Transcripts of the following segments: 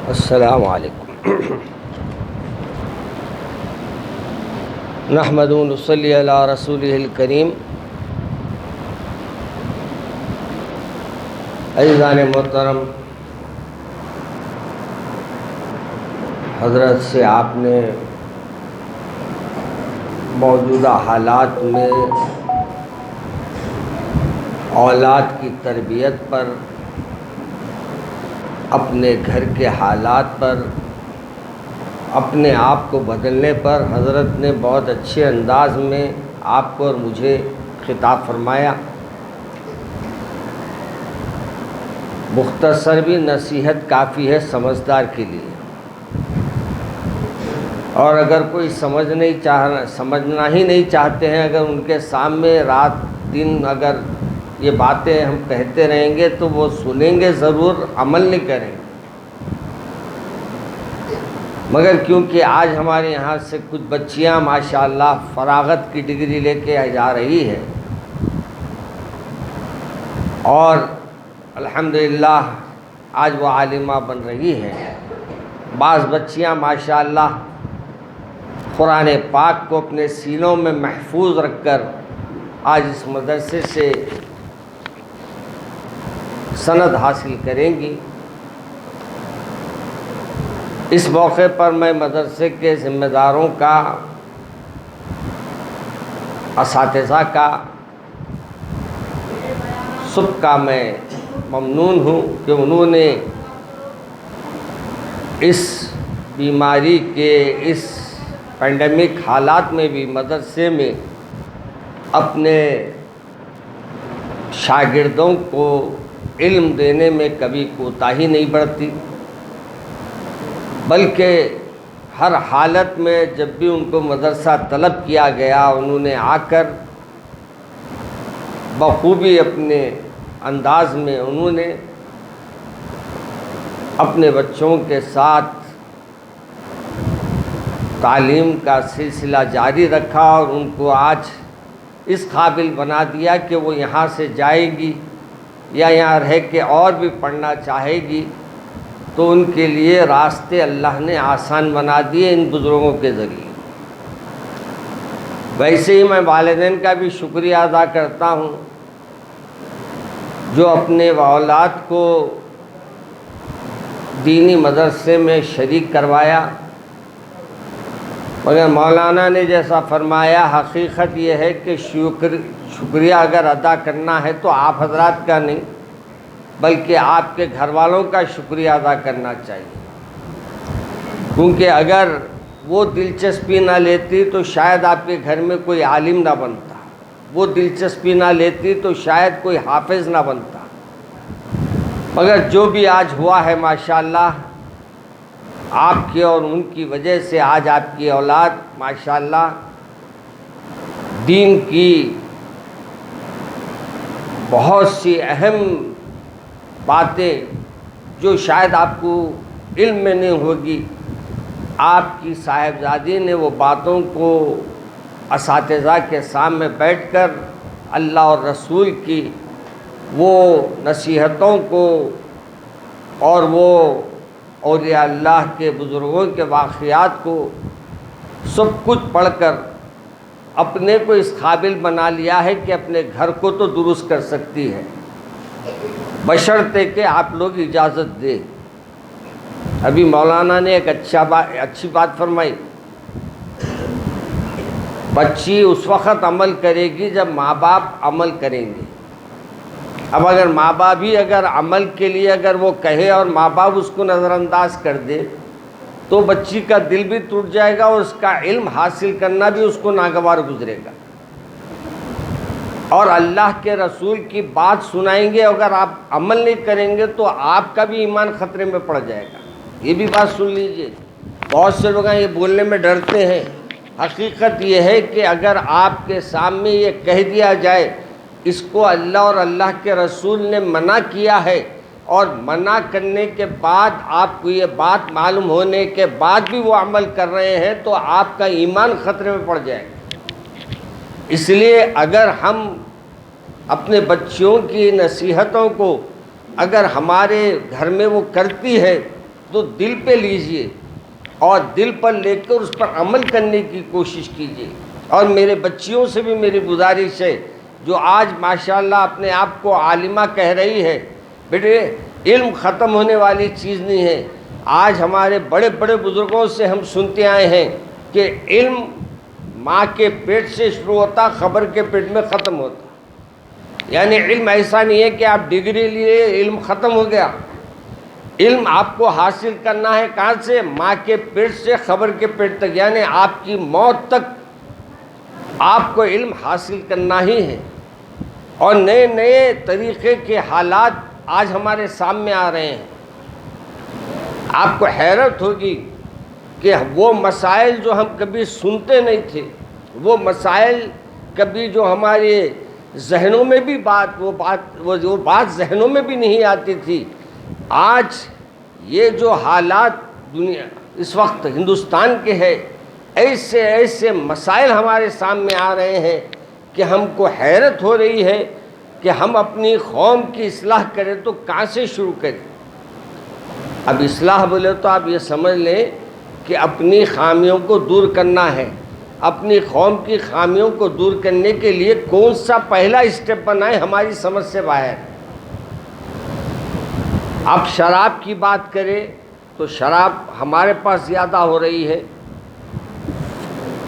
السلام علیکم۔ نحمد و نصلی علی رسولہ الکریم۔ عزیزان محترم، حضرت سے آپ نے موجودہ حالات میں اولاد کی تربیت پر، اپنے گھر کے حالات پر، اپنے آپ کو بدلنے پر حضرت نے بہت اچھے انداز میں آپ کو اور مجھے خطاب فرمایا۔ مختصر بھی نصیحت کافی ہے سمجھدار کے لیے، اور اگر کوئی سمجھنا ہی نہیں چاہتے ہیں، اگر ان کے سامنے رات دن اگر یہ باتیں ہم کہتے رہیں گے تو وہ سنیں گے ضرور، عمل نہیں کریں گے۔ مگر کیونکہ آج ہمارے یہاں سے کچھ بچیاں ماشاءاللہ فراغت کی ڈگری لے کے جا رہی ہے، اور الحمدللہ آج وہ عالمہ بن رہی ہے۔ بعض بچیاں ماشاءاللہ قرآن پاک کو اپنے سینوں میں محفوظ رکھ کر آج اس مدرسے سے سند حاصل کریں گی۔ اس موقع پر میں مدرسے کے ذمہ داروں کا، اساتذہ کا، سب کا میں ممنون ہوں کہ انہوں نے اس بیماری کے، اس پینڈیمک حالات میں بھی مدرسے میں اپنے شاگردوں کو علم دینے میں کبھی کوتاہی نہیں برتی، بلکہ ہر حالت میں جب بھی ان کو مدرسہ طلب کیا گیا، انہوں نے آ کر بخوبی اپنے انداز میں انہوں نے اپنے بچوں کے ساتھ تعلیم کا سلسلہ جاری رکھا، اور ان کو آج اس قابل بنا دیا کہ وہ یہاں سے جائے گی یا یہاں رہ کے اور بھی پڑھنا چاہے گی تو ان کے لیے راستے اللہ نے آسان بنا دیے ان بزرگوں کے ذریعے۔ ویسے ہی میں والدین کا بھی شکریہ ادا کرتا ہوں جو اپنے اولاد کو دینی مدرسے میں شریک کروایا، مگر مولانا نے جیسا فرمایا حقیقت یہ ہے کہ شکریہ اگر ادا کرنا ہے تو آپ حضرات کا نہیں بلکہ آپ کے گھر والوں کا شکریہ ادا کرنا چاہیے، کیونکہ اگر وہ دلچسپی نہ لیتی تو شاید آپ کے گھر میں کوئی عالم نہ بنتا، وہ دلچسپی نہ لیتی تو شاید کوئی حافظ نہ بنتا، مگر جو بھی آج ہوا ہے ماشاءاللہ آپ کی اور ان کی وجہ سے آج آپ کی اولاد ماشاءاللہ دین کی بہت سی اہم باتیں جو شاید آپ کو علم میں نہیں ہوگی، آپ کی صاحبزادی نے وہ باتوں کو اساتذہ کے سامنے بیٹھ کر اللہ اور رسول کی وہ نصیحتوں کو اور وہ اولیاء اللہ کے بزرگوں کے واقعات کو سب کچھ پڑھ کر اپنے کو اس قابل بنا لیا ہے کہ اپنے گھر کو تو درست کر سکتی ہے، بشرطے کہ آپ لوگ اجازت دیں۔ ابھی مولانا نے ایک اچھی بات فرمائی، بچی اس وقت عمل کرے گی جب ماں باپ عمل کریں گے۔ اب اگر ماں باپ ہی اگر عمل کے لیے اگر وہ کہے اور ماں باپ اس کو نظر انداز کر دے تو بچی کا دل بھی ٹوٹ جائے گا اور اس کا علم حاصل کرنا بھی اس کو ناگوار گزرے گا، اور اللہ کے رسول کی بات سنائیں گے اگر آپ عمل نہیں کریں گے تو آپ کا بھی ایمان خطرے میں پڑ جائے گا۔ یہ بھی بات سن لیجئے، بہت سے لوگ یہ بولنے میں ڈرتے ہیں، حقیقت یہ ہے کہ اگر آپ کے سامنے یہ کہہ دیا جائے اس کو اللہ اور اللہ کے رسول نے منع کیا ہے، اور منع کرنے کے بعد آپ کو یہ بات معلوم ہونے کے بعد بھی وہ عمل کر رہے ہیں تو آپ کا ایمان خطرے میں پڑ جائے گا۔ اس لیے اگر ہم اپنے بچوں کی نصیحتوں کو اگر ہمارے گھر میں وہ کرتی ہے تو دل پہ لیجئے اور دل پر لے کر اس پر عمل کرنے کی کوشش کیجئے. اور میرے بچیوں سے بھی میری گزارش ہے جو آج ماشاءاللہ اپنے آپ کو عالمہ کہہ رہی ہے، بیٹے علم ختم ہونے والی چیز نہیں ہے. آج ہمارے بڑے بڑے بزرگوں سے ہم سنتے آئے ہیں کہ علم ماں کے پیٹ سے شروع ہوتا، خبر کے پیٹ میں ختم ہوتا. یعنی علم ایسا نہیں ہے کہ آپ ڈگری لیے علم ختم ہو گیا. علم آپ کو حاصل کرنا ہے کہاں سے؟ ماں کے پیٹ سے خبر کے پیٹ تک، یعنی آپ کی موت تک آپ کو علم حاصل کرنا ہی ہے. اور نئے نئے طریقے کے حالات آج ہمارے سامنے آ رہے ہیں. آپ کو حیرت ہوگی کہ وہ مسائل جو ہم کبھی سنتے نہیں تھے، وہ مسائل کبھی جو ہمارے ذہنوں میں بھی وہ بات ذہنوں میں بھی نہیں آتی تھی، آج یہ جو حالات دنیا اس وقت ہندوستان کے ہے، ایسے ایسے مسائل ہمارے سامنے آ رہے ہیں کہ ہم کو حیرت ہو رہی ہے کہ ہم اپنی قوم کی اصلاح کریں تو کہاں سے شروع کریں. اب اصلاح بولے تو آپ یہ سمجھ لیں کہ اپنی خامیوں کو دور کرنا ہے. اپنی قوم کی خامیوں کو دور کرنے کے لیے کون سا پہلا اسٹیپ بنائے ہماری سمجھ سے باہر. اب شراب کی بات کریں تو شراب ہمارے پاس زیادہ ہو رہی ہے،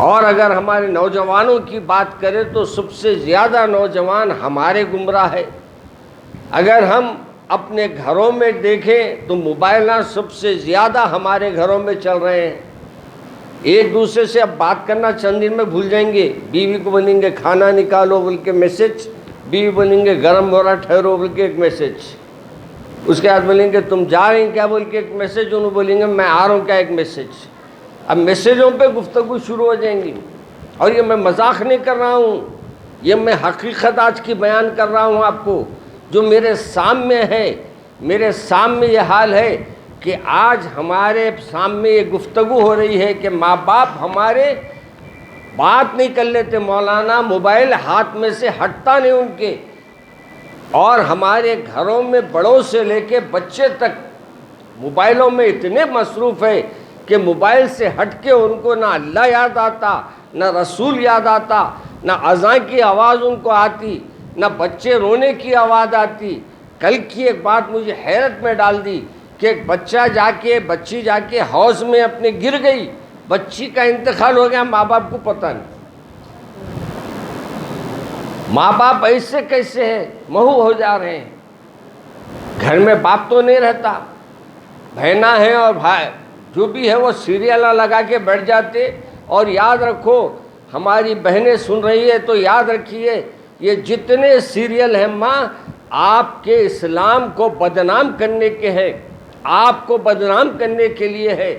اور اگر ہمارے نوجوانوں کی بات کریں تو سب سے زیادہ نوجوان ہمارے گمراہ ہے. اگر ہم اپنے گھروں میں دیکھیں تو موبائلات سب سے زیادہ ہمارے گھروں میں چل رہے ہیں. ایک دوسرے سے اب بات کرنا چند دن میں بھول جائیں گے. بیوی کو بولیں گے کھانا نکالو بول کے میسج، بیوی بولیں گے گرم ہو رہا ٹھہرو بول کے ایک میسج، اس کے بعد بولیں گے تم جا رہے ہیں کیا بول کے ایک میسج، انہوں بولیں گے میں آ رہا ہوں کیا ایک میسج. اب میسیجوں پہ گفتگو شروع ہو جائیں گی. اور یہ میں مذاق نہیں کر رہا ہوں، یہ میں حقیقت آج کی بیان کر رہا ہوں آپ کو، جو میرے سامنے ہے. میرے سامنے یہ حال ہے کہ آج ہمارے سامنے یہ گفتگو ہو رہی ہے کہ ماں باپ ہمارے بات نہیں کر لیتے، مولانا موبائل ہاتھ میں سے ہٹتا نہیں ان کے. اور ہمارے گھروں میں بڑوں سے لے کے بچے تک موبائلوں میں اتنے مصروف ہے کہ موبائل سے ہٹ کے ان کو نہ اللہ یاد آتا، نہ رسول یاد آتا، نہ اذان کی آواز ان کو آتی، نہ بچے رونے کی آواز آتی. کل کی ایک بات مجھے حیرت میں ڈال دی کہ ایک بچی جا کے حوض میں اپنے گر گئی، بچی کا انتقال ہو گیا، ماں باپ کو پتہ نہیں. ماں باپ ایسے کیسے ہیں، مہو ہو جا رہے ہیں. گھر میں باپ تو نہیں رہتا، بہنا ہے اور بھائی جو بھی ہے وہ سیریل لگا کے بیٹھ جاتے. اور یاد رکھو، ہماری بہنیں سن رہی ہے تو یاد رکھیے، یہ جتنے سیریل ہیں ماں آپ کے اسلام کو بدنام کرنے کے ہیں، آپ کو بدنام کرنے کے لیے ہے،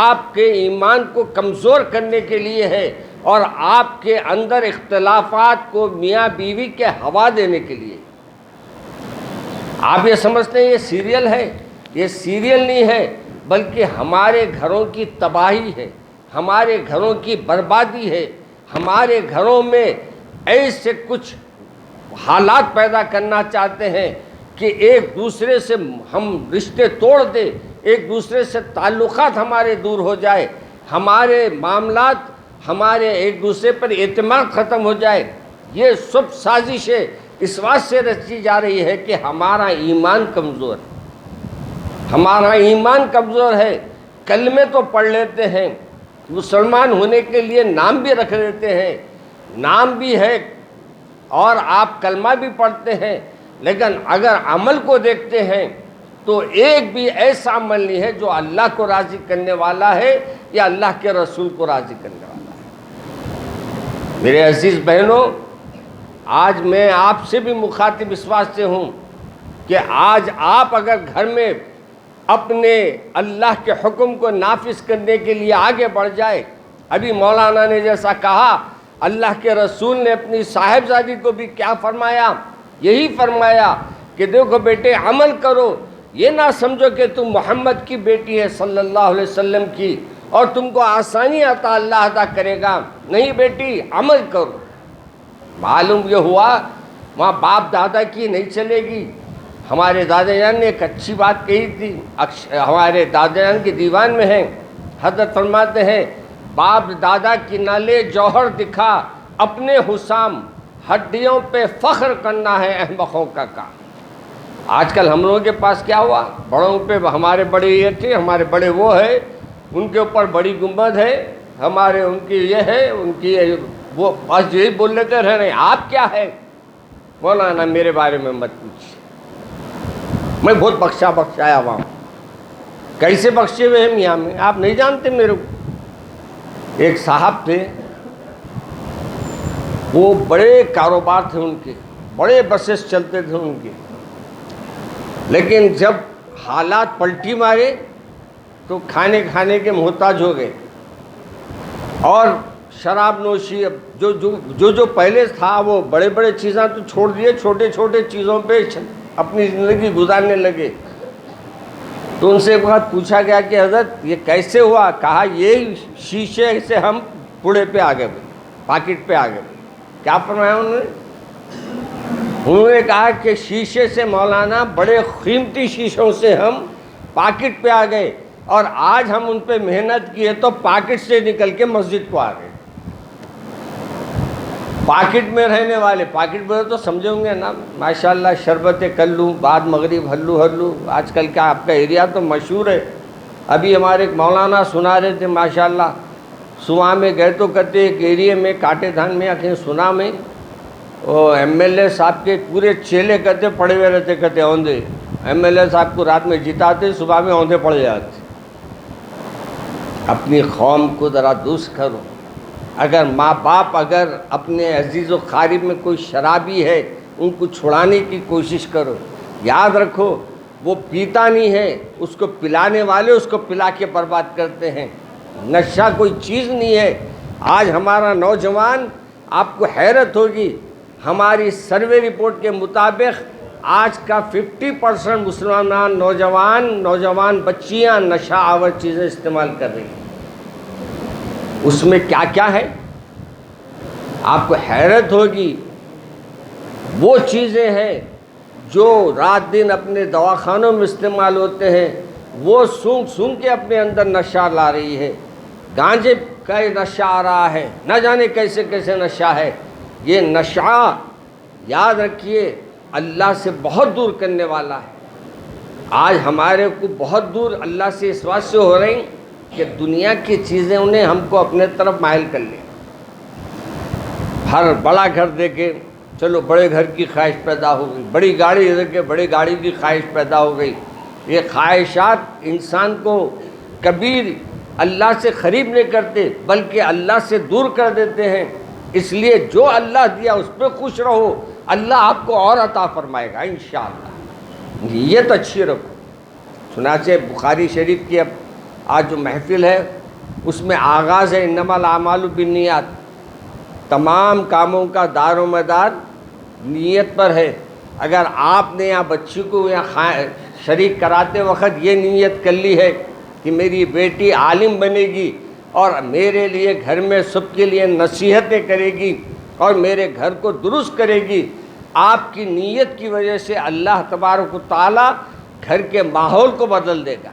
آپ کے ایمان کو کمزور کرنے کے لیے ہے، اور آپ کے اندر اختلافات کو میاں بیوی کے ہوا دینے کے لیے. آپ یہ سمجھتے ہیں یہ سیریل ہے، یہ سیریل نہیں ہے، بلکہ ہمارے گھروں کی تباہی ہے، ہمارے گھروں کی بربادی ہے. ہمارے گھروں میں ایسے کچھ حالات پیدا کرنا چاہتے ہیں کہ ایک دوسرے سے ہم رشتے توڑ دیں، ایک دوسرے سے تعلقات ہمارے دور ہو جائے، ہمارے معاملات، ہمارے ایک دوسرے پر اعتماد ختم ہو جائے. یہ سب سازشیں اس بات سے رچی جا رہی ہے کہ ہمارا ایمان کمزور ہے. ہمارا ایمان کمزور ہے. کلمے تو پڑھ لیتے ہیں، مسلمان ہونے کے لیے نام بھی رکھ لیتے ہیں، نام بھی ہے اور آپ کلمہ بھی پڑھتے ہیں، لیکن اگر عمل کو دیکھتے ہیں تو ایک بھی ایسا عمل نہیں ہے جو اللہ کو راضی کرنے والا ہے یا اللہ کے رسول کو راضی کرنے والا ہے. میرے عزیز بہنوں، آج میں آپ سے بھی مخاطب اس واسطے ہوں کہ آج آپ اگر گھر میں اپنے اللہ کے حکم کو نافذ کرنے کے لیے آگے بڑھ جائے. ابھی مولانا نے جیسا کہا، اللہ کے رسول نے اپنی صاحبزادی کو بھی کیا فرمایا؟ یہی فرمایا کہ دیکھو بیٹے عمل کرو، یہ نہ سمجھو کہ تم محمد کی بیٹی ہے صلی اللہ علیہ وسلم کی اور تم کو آسانی عطا اللہ عطا کرے گا. نہیں بیٹی، عمل کرو. معلوم یہ ہوا وہاں باپ دادا کی نہیں چلے گی، ہمارے دادا جان نے ایک اچھی بات کہی تھی، ہمارے دادا جان کے دیوان میں ہے، حضرت فرماتے ہیں باپ دادا کی نالے جوہر دکھا، اپنے حسام ہڈیوں پہ فخر کرنا ہے احمقوں کا کام۔ آج کل ہم لوگوں کے پاس کیا ہوا، بڑوں پہ ہمارے بڑے یہ تھے، ہمارے بڑے وہ ہے، ان کے اوپر بڑی گنبد ہے، ہمارے ان کی یہ ہے، ان کی وہ، بس یہی بول لیتے رہ رہے ہیں۔ آپ کیا ہے مولانا، میرے بارے میں مت پوچھیے، میں بہت بخشایا ہوا ہوں۔ کیسے بخشے ہوئے ہیں میاں میں، آپ نہیں جانتے میرے کو۔ ایک صاحب تھے، وہ بڑے کاروبار تھے ان کے، بڑے بسیں چلتے تھے ان کے، لیکن جب حالات پلٹی مارے تو کھانے کے محتاج ہو گئے، اور شراب نوشی، جو پہلے تھا وہ بڑے بڑے چیزاں تو چھوڑ دیے، چھوٹے چھوٹے چیزوں پہ اپنی زندگی گزارنے لگے۔ تو ان سے ایک بات پوچھا گیا کہ حضرت یہ کیسے ہوا؟ کہا یہ شیشے سے ہم پوڑے پہ آ گئے، پاکٹ پہ آ گئے۔ کیا فرمایا انہوں نے کہا کہ شیشے سے مولانا، بڑے قیمتی شیشوں سے ہم پاکٹ پہ آ گئے، اور آج ہم ان پہ محنت کیے تو پاکٹ سے نکل کے مسجد کو آ گئے۔ پاکٹ میں رہنے والے، پاکٹ میں تو سمجھے ہوں گے نا، ماشاءاللہ شربت کلو، بعد مغرب ہلو، آج کل کیا آپ کا ایریا تو مشہور ہے۔ ابھی ہمارے ایک مولانا سنا رہے تھے، ماشاءاللہ صبح میں گئے تو کہتے ایک ایریے میں کاٹے دھان میں کہیں سنا میں، وہ ایم ایل اے صاحب کے پورے چیلے کہتے پڑے ہوئے رہتے، کہتے اوندے، ایم ایل اے صاحب کو رات میں جتاتے، صبح میں اوندے پڑ جاتے۔ اپنی قوم کو ذرا دوست کرو۔ اگر ماں باپ اگر اپنے عزیز و قارب میں کوئی شرابی ہے، ان کو چھڑانے کی کوشش کرو۔ یاد رکھو وہ پیتا نہیں ہے، اس کو پلانے والے اس کو پلا کے برباد کرتے ہیں۔ نشہ کوئی چیز نہیں ہے۔ آج ہمارا نوجوان، آپ کو حیرت ہوگی، ہماری سروے رپورٹ کے مطابق آج کا 50% مسلمان نوجوان بچیاں نشہ آور چیزیں استعمال کر رہی ہیں۔ اس میں کیا کیا ہے آپ کو حیرت ہوگی۔ وہ چیزیں ہیں جو رات دن اپنے دواخانوں میں استعمال ہوتے ہیں، وہ سونگ کے اپنے اندر نشہ لا رہی ہے۔ گانجے کا نشہ آ رہا ہے، نہ جانے کیسے کیسے نشہ ہے۔ یہ نشہ یاد رکھیے اللہ سے بہت دور کرنے والا ہے۔ آج ہمارے کو بہت دور اللہ سے اس بات سے ہو رہی کہ دنیا کی چیزیں انہیں ہم کو اپنے طرف مائل کر لیں۔ ہر بڑا گھر دیکھے، چلو بڑے گھر کی خواہش پیدا ہو گئی، بڑی گاڑی دیکھے، بڑی گاڑی کی خواہش پیدا ہو گئی۔ یہ خواہشات انسان کو کبھی اللہ سے قریب نہیں کرتے بلکہ اللہ سے دور کر دیتے ہیں۔ اس لیے جو اللہ دیا اس پہ خوش رہو، اللہ آپ کو اور عطا فرمائے گا انشاءاللہ۔ نیت اچھی رکھو۔ چنانچہ بخاری شریف کی اب آج جو محفل ہے اس میں آغاز ہے انما الاعمال بالنیات، تمام کاموں کا دار و مدار نیت پر ہے۔ اگر آپ نے یہاں بچی کو یہاں شریک کراتے وقت یہ نیت کر لی ہے کہ میری بیٹی عالم بنے گی اور میرے لیے گھر میں سب کے لیے نصیحتیں کرے گی اور میرے گھر کو درست کرے گی، آپ کی نیت کی وجہ سے اللہ تبارک و تعالیٰ گھر کے ماحول کو بدل دے گا۔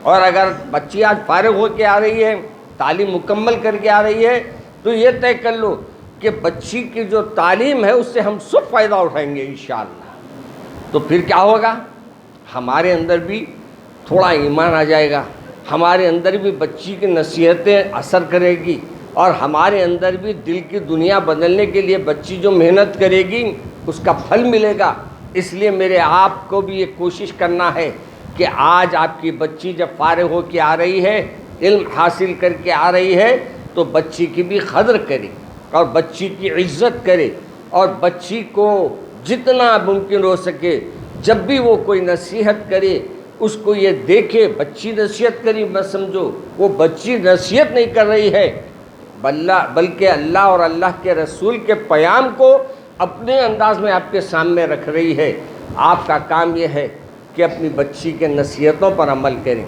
اور اگر بچی آج فارغ ہو کے آ رہی ہے، تعلیم مکمل کر کے آ رہی ہے، تو یہ طے کر لو کہ بچی کی جو تعلیم ہے اس سے ہم سب فائدہ اٹھائیں گے انشاءاللہ۔ تو پھر کیا ہوگا؟ ہمارے اندر بھی تھوڑا ایمان آ جائے گا، ہمارے اندر بھی بچی کی نصیحتیں اثر کرے گی، اور ہمارے اندر بھی دل کی دنیا بدلنے کے لیے بچی جو محنت کرے گی اس کا پھل ملے گا۔ اس لیے میرے آپ کو بھی یہ کوشش کرنا ہے کہ آج آپ کی بچی جب فارغ ہو کے آ رہی ہے، علم حاصل کر کے آ رہی ہے، تو بچی کی بھی قدر کرے اور بچی کی عزت کرے، اور بچی کو جتنا ممکن ہو سکے جب بھی وہ کوئی نصیحت کرے اس کو یہ دیکھے بچی نصیحت کری مت سمجھو وہ بچی نصیحت نہیں کر رہی ہے، بلکہ اللہ اور اللہ کے رسول کے پیام کو اپنے انداز میں آپ کے سامنے رکھ رہی ہے۔ آپ کا کام یہ ہے کہ اپنی بچی کے نصیحتوں پر عمل کریں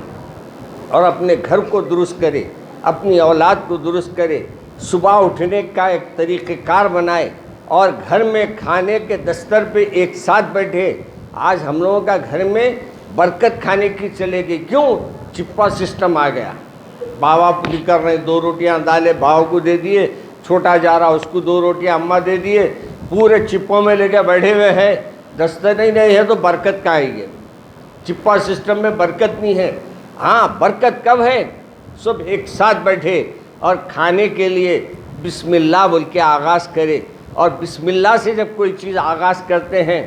اور اپنے گھر کو درست کرے، اپنی اولاد کو درست کرے، صبح اٹھنے کا ایک طریقہ کار بنائے، اور گھر میں کھانے کے دستر پہ ایک ساتھ بیٹھے آج ہم لوگوں کا گھر میں برکت کھانے کی چلے گئی. کیوں؟ چپا سسٹم آ گیا. بابا بھی کر رہے ہیں, 2 روٹیاں ڈالے بھاؤ کو دے دیے, چھوٹا جا رہا اس کو 2 روٹیاں اماں دے دیے, پورے چپوں میں لے کے بیٹھے ہوئے ہیں. دستر ہی نہیں ہے تو برکت کہاں آئے گی؟ چپا سسٹم میں برکت نہیں ہے. ہاں برکت کب ہے؟ سب ایک ساتھ بیٹھے اور کھانے کے لیے بسم اللہ بول کے آغاز کرے, اور بسم اللہ سے جب کوئی چیز آغاز کرتے ہیں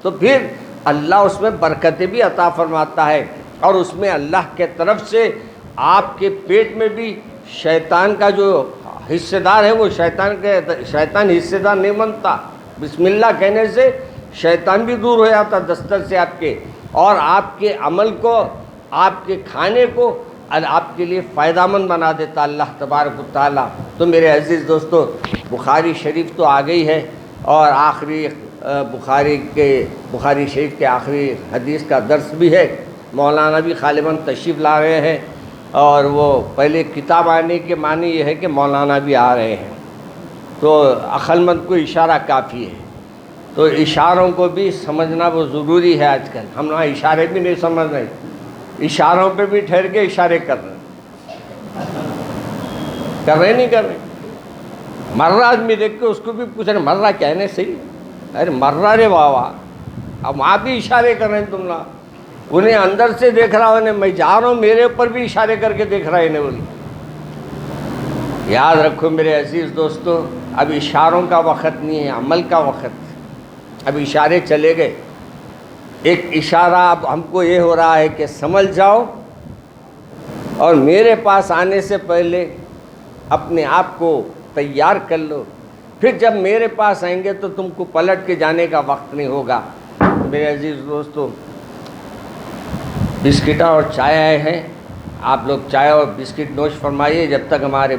تو پھر اللہ اس میں برکتیں بھی عطا فرماتا ہے. اور اس میں اللہ کے طرف سے آپ کے پیٹ میں بھی شیطان کا جو حصے دار ہے وہ شیطان حصے دار نہیں بنتا. بسم اللہ کہنے سے شیطان بھی دور ہو جاتا دستر سے آپ کے, اور آپ کے عمل کو, آپ کے کھانے کو آپ کے لیے فائدہ مند بنا دیتا اللہ تبارک و تعالیٰ. تو میرے عزیز دوستو, بخاری شریف تو آ گئی ہے, اور آخری بخاری شریف کے آخری حدیث کا درس بھی ہے. مولانا بھی غالباً تشریف لا رہے ہیں, اور وہ پہلے کتاب آنے کے معنی یہ ہے کہ مولانا بھی آ رہے ہیں, تو عقل مند کو اشارہ کافی ہے. تو اشاروں کو بھی سمجھنا وہ ضروری ہے. آج کل ہم وہاں اشارے بھی نہیں سمجھ رہے, اشاروں پہ بھی ٹھہر کے اشارے کر رہے نہیں کر رہے. مرہ آدمی دیکھ کے اس کو بھی پوچھ رہے مرہ کہنے صحیح, ارے مرہ رے بابا, اب وہاں بھی اشارے کر رہے ہیں تم لوگ. انہیں اندر سے دیکھ رہا انہیں میں جا رہا ہوں, میرے اوپر بھی اشارے کر کے دیکھ رہا ہے انہیں. بولی یاد رکھو میرے عزیز دوستو, اب اشاروں کا وقت نہیں ہے, عمل کا وقت. اب اشارے چلے گئے. ایک اشارہ اب ہم کو یہ ہو رہا ہے کہ سمجھ جاؤ, اور میرے پاس آنے سے پہلے اپنے آپ کو تیار کر لو. پھر جب میرے پاس آئیں گے تو تم کو پلٹ کے جانے کا وقت نہیں ہوگا. میرے عزیز دوستو, بسکٹ اور چائے آئے ہیں, آپ لوگ چائے اور بسکٹ نوش فرمائیے جب تک ہمارے